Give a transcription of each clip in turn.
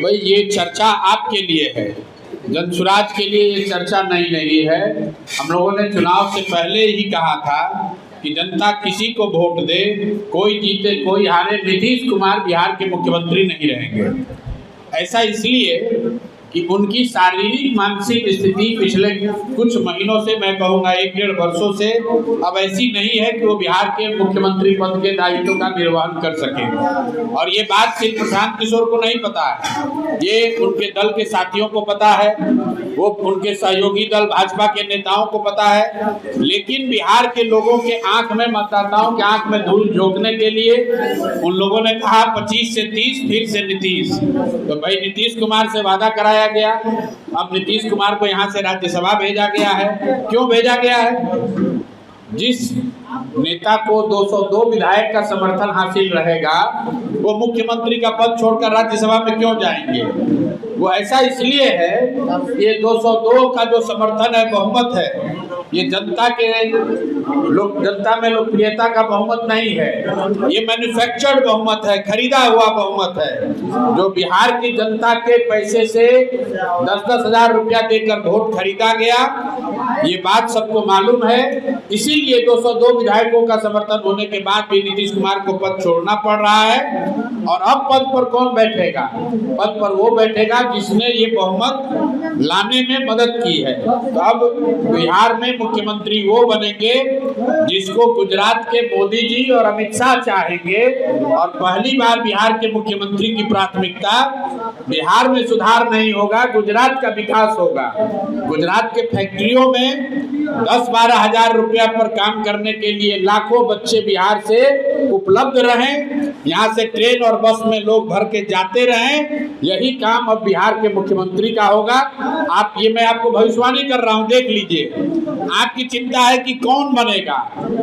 भाई ये चर्चा आपके लिए है, जनसुराज के लिए ये चर्चा नहीं है। हम लोगों ने चुनाव से पहले ही कहा था कि जनता किसी को वोट दे, कोई जीते कोई हारे, नीतीश कुमार बिहार के मुख्यमंत्री नहीं रहेंगे। ऐसा इसलिए कि उनकी शारीरिक मानसिक स्थिति पिछले कुछ महीनों से, मैं कहूँगा 1-1.5 वर्षों से अब ऐसी नहीं है कि वो बिहार के मुख्यमंत्री पद के दायित्व का निर्वहन कर सके। और ये बात सिर्फ प्रशांत किशोर को नहीं पता है, ये उनके दल के साथियों को पता है, वो उनके सहयोगी दल भाजपा के नेताओं को पता है। लेकिन बिहार के लोगों के आंख में, मतदाताओं के आंख में धूल झोंकने के लिए उन लोगों ने कहा 25 से 30, फिर से नीतीश। तो भाई नीतीश कुमार से वादा कराया गया, अब नीतीश कुमार को यहाँ से राज्यसभा भेजा गया है। क्यों भेजा गया है? जिस नेता को 202 विधायक का समर्थन हासिल रहेगा वो मुख्यमंत्री का पद छोड़कर राज्यसभा में क्यों जाएंगे? वो ऐसा इसलिए है, ये 202 का जो समर्थन है, बहुमत है, ये जनता में लोकप्रियता का बहुमत नहीं है, ये मैन्युफैक्चर्ड बहुमत है, खरीदा हुआ बहुमत है, जो बिहार की जनता के पैसे से 10-10 हज़ार रुपया देकर वोट खरीदा गया। ये बात सबको मालूम है। इसीलिए 202 विधायकों का समर्थन होने के बाद भी नीतीश कुमार को पद छोड़ना पड़ रहा है। और अब पद पर कौन बैठेगा? पद पर वो बैठेगा जिसने ये बहुमत लाने में मदद की है। तो अब बिहार में मुख्यमंत्री वो बनेंगे जिसको गुजरात के मोदी जी और अमित शाह चाहेंगे। और पहली बार बिहार के मुख्यमंत्री की प्राथमिकता बिहार में सुधार नहीं होगा, गुजरात का विकास होगा। गुजरात के फैक्ट्रियों में 10-12 हज़ार रुपया पर काम करने के लिए लाखों बच्चे बिहार से उपलब्ध रहें, यहाँ से ट्रेन और बस में लोग भर के जाते रहें। यही काम अब बिहार के मुख्यमंत्री का होगा। मैं आपको भविष्यवाणी कर रहा हूँ, देख लीजिए। आपकी चिंता है कि कौन बनेगा,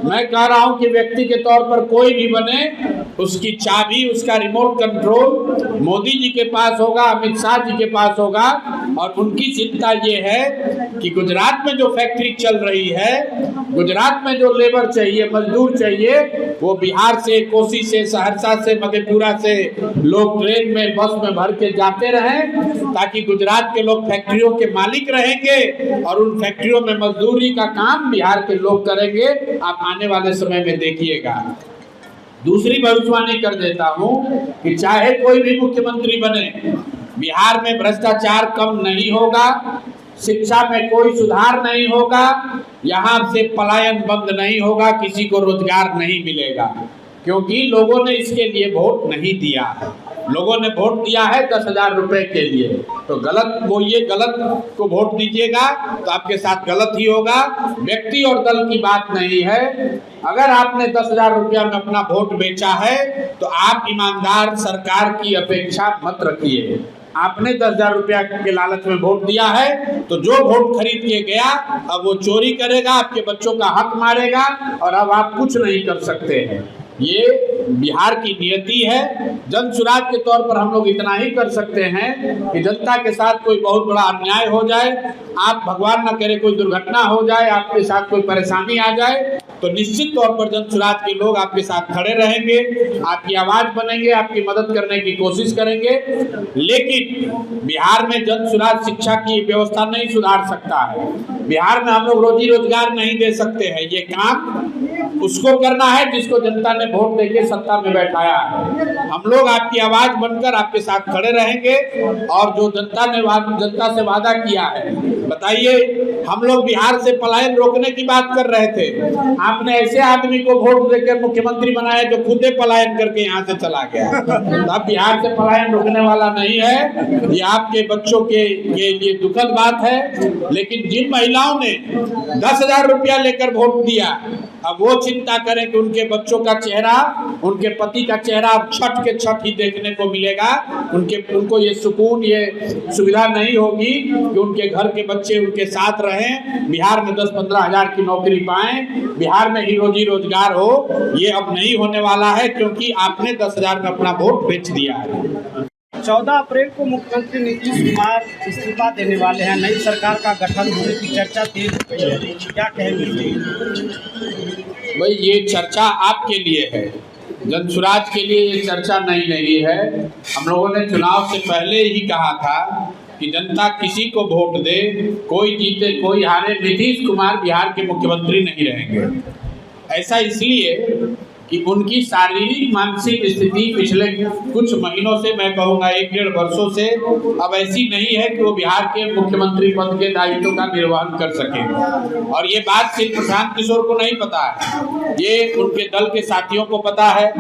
मैं कह रहा हूँ कि व्यक्ति के तौर पर कोई भी बने, उसकी चाबी, उसका रिमोट कंट्रोल मोदी जी के पास होगा, अमित शाह जी के पास होगा। और उनकी चिंता ये है कि गुजरात में जो फैक्ट्री चल रही है, गुजरात में जो लेबर चाहिए, मजदूर चाहिए, वो बिहार से, कोसी से, सहरसा से, मधेपुरा से लोग ट्रेन में, बस में भर के जाते रहें, ताकि गुजरात के लोग फैक्ट्रियों के मालिक रहेंगे और उन फैक्ट्रियों में मजदूरी का काम बिहार के लोग करेंगे। आप आने वाले समय में देखिएगा। दूसरी भविष्यवाणी कर देता हूं कि चाहे कोई भी मुख्यमंत्री बने, बिहार में भ्रष्टाचार कम नहीं होगा, शिक्षा में कोई सुधार नहीं होगा, यहाँ से पलायन बंद नहीं होगा, किसी को रोजगार नहीं मिलेगा। क्योंकि लोगों ने इसके लिए वोट नहीं दिया है। लोगों ने वोट दिया है 10 हज़ार रुपये के लिए। तो गलत बोलिए, गलत को वोट दीजिएगा तो आपके साथ गलत ही होगा। व्यक्ति और दल की बात नहीं है। अगर आपने 10 हज़ार रुपया में अपना वोट बेचा है तो आप ईमानदार सरकार की अपेक्षा मत रखिए। आपने 10 हज़ार रुपया के लालच में वोट दिया है तो जो वोट खरीद के गया अब वो चोरी करेगा, आपके बच्चों का हक मारेगा और अब आप कुछ नहीं कर सकते हैं। ये बिहार की नियति है। जनसुराज के तौर पर हम लोग इतना ही कर सकते हैं कि जनता के साथ कोई बहुत बड़ा अन्याय हो जाए, आप भगवान न करे कोई दुर्घटना हो जाए, आपके साथ कोई परेशानी आ जाए, तो निश्चित तौर पर जनसुराज के लोग आपके साथ खड़े रहेंगे, आपकी आवाज़ बनेंगे, आपकी मदद करने की कोशिश करेंगे। लेकिन बिहार में जनसुराज शिक्षा की व्यवस्था नहीं सुधार सकता है। बिहार में हम लोग रोजी रोजगार नहीं दे सकते हैं। ये काम उसको करना है जिसको जनता ने वोट देके सत्ता में बैठाया है। हम लोग आपकी आवाज बनकर आपके साथ खड़े रहेंगे। और जो जनता से वादा किया है, बताइए, हम लोग बिहार से पलायन रोकने की बात कर रहे थे, आपने ऐसे आदमी को वोट देकर मुख्यमंत्री बनाया जो खुद पलायन करके यहाँ से चला गया। तो अब बिहार से पलायन रोकने वाला नहीं है। ये आपके बच्चों के लिए दुखद बात है। लेकिन जिन महिलाओं ने 10 हज़ार रुपया लेकर वोट दिया, अब वो चिंता करें कि उनके बच्चों का चेहरा, उनके पति का चेहरा अब छठ के छठ ही देखने को मिलेगा। उनको ये सुकून, ये सुविधा नहीं होगी कि उनके घर के बच्चे उनके साथ रहें, बिहार में 10-15 हज़ार की नौकरी पाएं, बिहार में ही रोजी रोजगार हो। ये अब नहीं होने वाला है क्योंकि आपने 10 हज़ार में अपना वोट बेच दिया है। 14 अप्रैल को मुख्यमंत्री नीतीश कुमार इस्तीफा देने वाले हैं। नई सरकार का गठन होने की चर्चा तेज हो गई है, क्या कहेंगे? भाई ये चर्चा आपके लिए है, जनसुराज के लिए ये चर्चा नई नहीं है। हम लोगों ने चुनाव से पहले ही कहा था कि जनता किसी को वोट दे, कोई जीते कोई हारे, नीतीश कुमार बिहार के मुख्यमंत्री नहीं रहेंगे। ऐसा इसलिए कि उनकी शारीरिक मानसिक स्थिति पिछले कुछ महीनों से, मैं कहूँगा 1-1.5 वर्षों से अब ऐसी नहीं है कि वो बिहार के मुख्यमंत्री पद के दायित्व का निर्वहन कर सके। और ये बात सिर्फ प्रशांत किशोर को नहीं पता है, ये उनके दल के साथियों को पता है,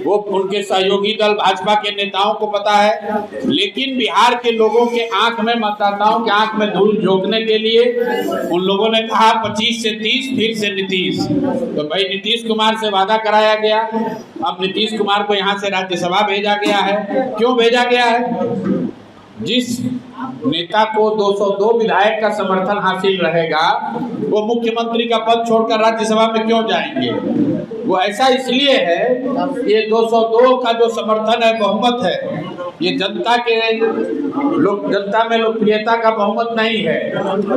वो उनके सहयोगी दल भाजपा के नेताओं को पता है। लेकिन बिहार के लोगों के आंख में, मतदाताओं के आंख में धूल झोंकने के लिए उन लोगों ने कहा 25 से 30, फिर से नीतीश। तो भाई नीतीश कुमार से वादा कराया गया, अब नीतीश कुमार को यहाँ से राज्यसभा भेजा गया है। क्यों भेजा गया है? जिस नेता को 202 विधायक का समर्थन हासिल रहेगा वो मुख्यमंत्री का पद छोड़कर राज्यसभा में क्यों जाएंगे? वो ऐसा इसलिए है, ये 202 का जो समर्थन है, बहुमत है, ये जनता में लोकप्रियता का बहुमत नहीं है,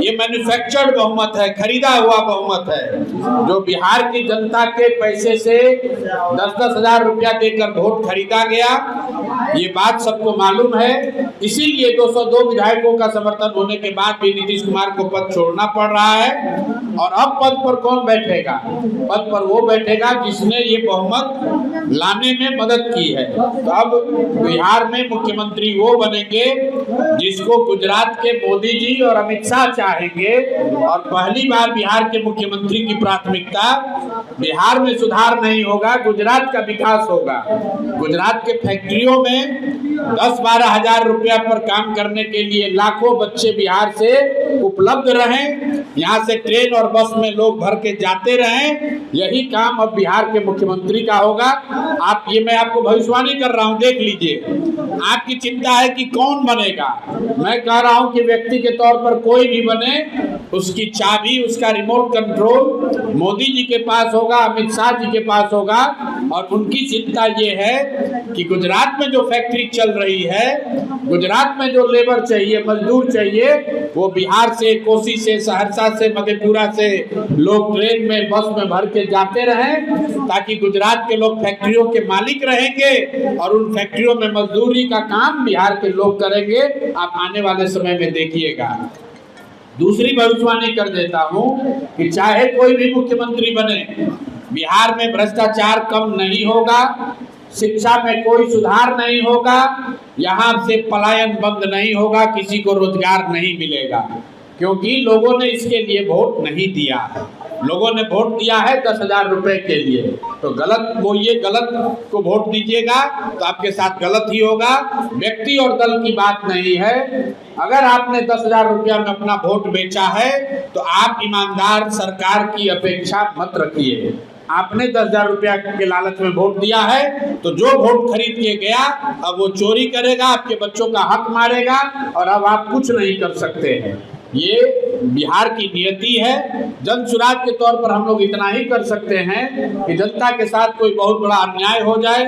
ये मैन्युफैक्चर्ड बहुमत है, खरीदा हुआ बहुमत है, जो बिहार की जनता के पैसे से 10-10 हजार रुपया देकर वोट खरीदा गया। ये बात सबको मालूम है। इसीलिए 202 विधायकों का समर्थन होने के बाद भी नीतीश कुमार को पद छोड़ना पड़ रहा है। और अब पद पर कौन बैठेगा? पद पर वो बैठेगा जिसने ये बहुमत लाने में मदद की है। तो अब बिहार में मुख्यमंत्री वो बनेंगे जिसको गुजरात के मोदी जी और अमित शाह चाहेंगे। और पहली बार बिहार के मुख्यमंत्री की प्राथमिकता बिहार में सुधार नहीं होगा, गुजरात का विकास होगा। गुजरात के फैक्ट्रियों में 10-12 हजार रुपया पर काम करने के लिए लाखों बच्चे बिहार से उपलब्ध रहें, यहाँ से ट्रेन और बस में लोग भर के जाते रहें। यही काम अब बिहार के मुख्यमंत्री का होगा। मैं आपको भविष्यवाणी कर रहा हूँ, देख लीजिए। आपकी चिंता है कि कौन बनेगा, मैं कह रहा हूँ कि व्यक्ति के तौर पर कोई भी बने, उसकी चाबी, उसका रिमोट कंट्रोल मोदी जी के पास होगा, अमित शाह जी के पास होगा। और उनकी चिंता ये है कि गुजरात में जो फैक्ट्री चल रही है, गुजरात में जो लेबर चाहिए, मजदूर चाहिए, वो बिहार से, कोसी से, सहरसा से, मधेपुरा से लोग ट्रेन में, बस में भर के जाते रहें, ताकि गुजरात के लोग फैक्ट्रियों के मालिक रहेंगे और उन फैक्ट्रियों में मजदूरी का काम बिहार के लोग करेंगे। आप आने वाले समय में देखिएगा। दूसरी भविष्यवाणी कर देता हूं कि चाहे कोई भी मुख्यमंत्री बने, बिहार में भ्रष्टाचार कम नहीं होगा, शिक्षा में कोई सुधार नहीं होगा, यहाँ से पलायन बंद नहीं होगा, किसी को रोजगार नहीं मिलेगा, क्योंकि लोगों ने इसके लिए वोट नहीं दिया है। लोगों ने वोट दिया है 10 हजार रुपए के लिए। तो गलत बोलिए, गलत को वोट दीजिएगा तो आपके साथ गलत ही होगा। व्यक्ति और दल की बात नहीं है। अगर आपने 10 हजार रुपया में अपना वोट बेचा है तो आप ईमानदार सरकार की अपेक्षा मत रखिए। आपने 10 हजार रुपया के लालच में वोट दिया है तो जो वोट खरीद के गया अब वो चोरी करेगा, आपके बच्चों का हक मारेगा और अब आप कुछ नहीं कर सकते हैं। ये बिहार की नियति है। जनसुराज के तौर पर हम लोग इतना ही कर सकते हैं कि जनता के साथ कोई बहुत बड़ा अन्याय हो जाए,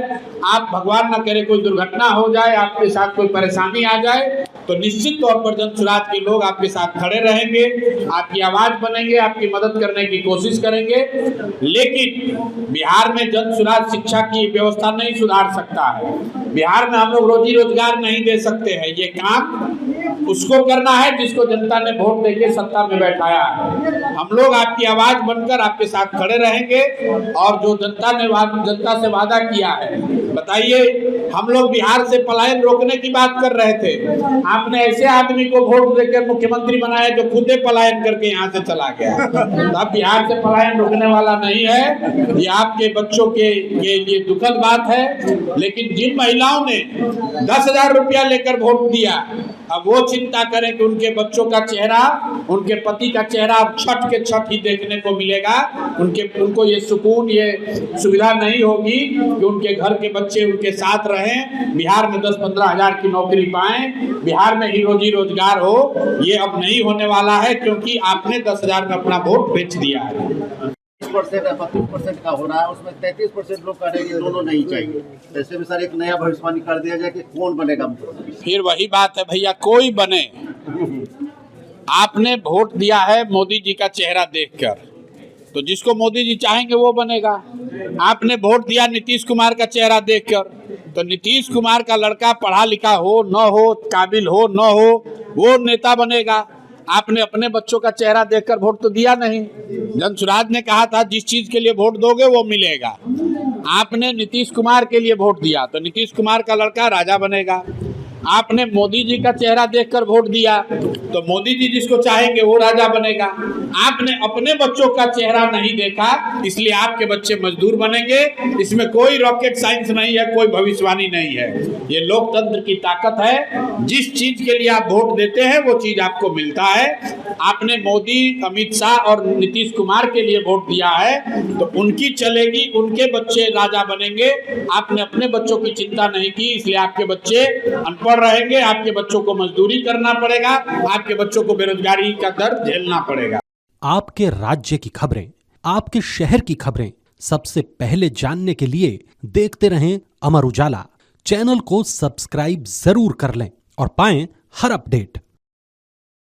आप भगवान न करे कोई दुर्घटना हो जाए, आपके साथ कोई परेशानी आ जाए, तो निश्चित तौर पर जनसुराज के लोग आपके साथ खड़े रहेंगे, आपकी आवाज़ बनेंगे, आपकी मदद करने की कोशिश करेंगे। लेकिन बिहार में जनसुराज शिक्षा की व्यवस्था नहीं सुधार सकता है। बिहार में हम लोग रोजी रोजगार नहीं दे सकते हैं। ये काम उसको करना है जिसको जनता ने वोट देके सत्ता में बैठाया है। हम लोग आपकी आवाज बनकर आपके साथ खड़े रहेंगे और जो जनता से वादा किया है, बताइए, हम लोग बिहार से पलायन रोकने की बात कर रहे थे, आपने ऐसे आदमी को वोट देकर मुख्यमंत्री बनाया जो खुद पलायन करके यहाँ से चला गया। तो अब बिहार से पलायन रोकने वाला नहीं है। ये आपके बच्चों के लिए दुखद बात है। लेकिन जिन महिलाओं ने 10 हजार रुपया लेकर वोट दिया, अब वो चिंता करें कि उनके बच्चों का चेहरा, उनके पति का चेहरा अब छठ के छठ ही देखने को मिलेगा। उनको ये सुकून, ये सुविधा नहीं होगी कि उनके घर के बच्चे उनके साथ रहें, बिहार में 10-15 हजार की नौकरी पाएं, बिहार में ही रोजी रोजगार हो। ये अब नहीं होने वाला है, क्योंकि आपने 10 हजार में अपना वोट बेच दिया है। 30% या 32% का हो रहा है, उसमें 33% लोग कह रहे हैं कि दोनों नहीं चाहिए। ऐसे में सर एक नया भविष्यवाणी कर दिया जाए कि कौन बनेगा मुख्यमंत्री। फिर वही बात है भैया, कोई बने, आपने वोट दिया है मोदी जी का चेहरा देखकर, तो जिसको मोदी जी चाहेंगे वो बनेगा। आपने वोट दिया नीतीश कुमार का चेहरा देखकर, तो नीतीश कुमार का लड़का पढ़ा लिखा हो न हो, काबिल हो न हो, वो नेता बनेगा। आपने अपने बच्चों का चेहरा देखकर वोट तो दिया नहीं। जनसुराज ने कहा था जिस चीज के लिए वोट दोगे वो मिलेगा। आपने नीतीश कुमार के लिए वोट दिया तो नीतीश कुमार का लड़का राजा बनेगा। आपने मोदी जी का चेहरा देखकर वोट दिया तो मोदी जी जिसको चाहेंगे वो राजा बनेगा। आपने अपने बच्चों का चेहरा नहीं देखा, इसलिए आपके बच्चे मजदूर बनेंगे। इसमें कोई रॉकेट साइंस नहीं है, कोई भविष्यवाणी नहीं है। ये लोकतंत्र की ताकत है। जिस चीज के लिए आप वोट देते हैं वो चीज आपको मिलता है। आपने मोदी, अमित शाह और नीतीश कुमार के लिए वोट दिया है तो उनकी चलेगी, उनके बच्चे राजा बनेंगे। आपने अपने बच्चों की चिंता नहीं की, इसलिए आपके बच्चे अनपढ़ रहेंगे, आपके बच्चों को मजदूरी करना पड़ेगा, आपके बच्चों को बेरोजगारी का दर्द झेलना पड़ेगा। आपके राज्य की खबरें, आपके शहर की खबरें सबसे पहले जानने के लिए देखते रहें अमर उजाला। चैनल को सब्सक्राइब जरूर कर लें और पाएं हर अपडेट।